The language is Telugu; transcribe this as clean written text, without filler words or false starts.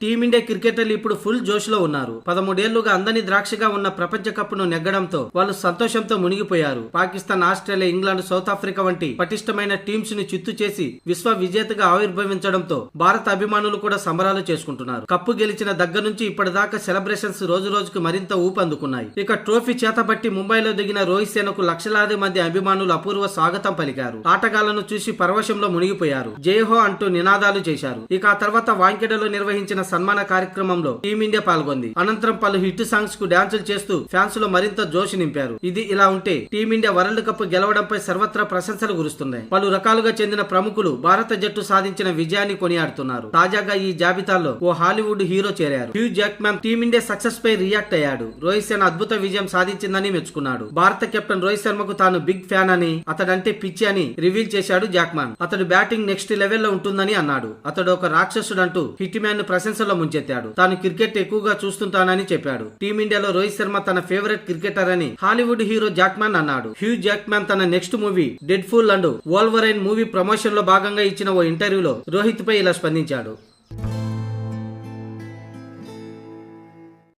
టీమిండియా క్రికెటర్లు ఇప్పుడు ఫుల్ జోష్ లో ఉన్నారు. 13 ఏళ్లుగా అందని ద్రాక్షగా ఉన్న ప్రపంచ కప్ ను నెగ్గడంతో వాళ్ళు సంతోషంతో మునిగిపోయారు. Pakistan, Australia, England, South Africa వంటి పటిష్టమైన టీమ్స్ ని చిత్తు చేసి విశ్వ విజేతగా ఆవిర్భవించడంతో భారత అభిమానులు కూడా సంబరాలు చేసుకుంటున్నారు. కప్పు గెలిచిన దగ్గర నుంచి ఇప్పటిదాకా సెలబ్రేషన్స్ రోజు రోజుకు మరింత ఊపందుకున్నాయి. ఇక ట్రోఫీ చేతబట్టి ముంబైలో దిగిన రోహిత్ సేనకు లక్షలాది మంది అభిమానులు అపూర్వ స్వాగతం పలికారు. ఆటగాళ్లను చూసి పరవశంలో మునిగిపోయారు. జయహో అంటూ నినాదాలు చేశారు. ఇక ఆ తర్వాత వాంకెడలో నిర్వహించిన సన్మాన కార్యక్రమంలో టీమిండియా పాల్గొంది. అనంతరం పలు హిట్ సాంగ్స్ కు డాన్సులు చేస్తూ ఫ్యాన్స్ లో మరింత జోష్ నింపారు. ఇది ఇలా ఉంటే టీమిండియా వరల్డ్ కప్ గెలవడంపై సర్వత్రా ప్రశంసలు కురుస్తున్నాయి. పలు రకాలుగా చెందిన ప్రముఖులు భారత జట్టు సాధించిన విజయాన్ని కొనియాడుతున్నారు. తాజాగా ఈ జాబితాలో ఓ హాలీవుడ్ హీరో చేరారు. హ్యూ జాక్మాన్ టీమిండియా సక్సెస్ పై రియాక్ట్ అయ్యాడు. రోహిత్ శర్మ అద్భుత విజయం సాధించిందని మెచ్చుకున్నాడు. భారత కెప్టెన్ రోహిత్ శర్మకు తాను బిగ్ ఫ్యాన్ అని, అతడంటే పిచ్చి అని రివీల్ చేశాడు జాక్మాన్. అతడు బ్యాటింగ్ నెక్స్ట్ లెవెల్ లో ఉంటుందని అన్నాడు. అతడు ఒక రాక్షసుడు అంటూ హిట్ మ్యాన్ ను ప్రశంసలో ముంచెత్తాడు. తాను క్రికెట్ ఎక్కువగా చూస్తుంటానని చెప్పాడు. టీమిండియాలో రోహిత్ శర్మ తన ఫేవరెట్ క్రికెటర్ అని హాలీవుడ్ హీరో జాక్మాన్ అన్నాడు. హ్యూ జాక్మాన్ తన next movie Deadpool and Wolverine movie promotion లో భాగంగా ఇచ్చిన ఓ ఇంటర్వ్యూలో రోహిత్ పై ఇలా స్పందించాడు.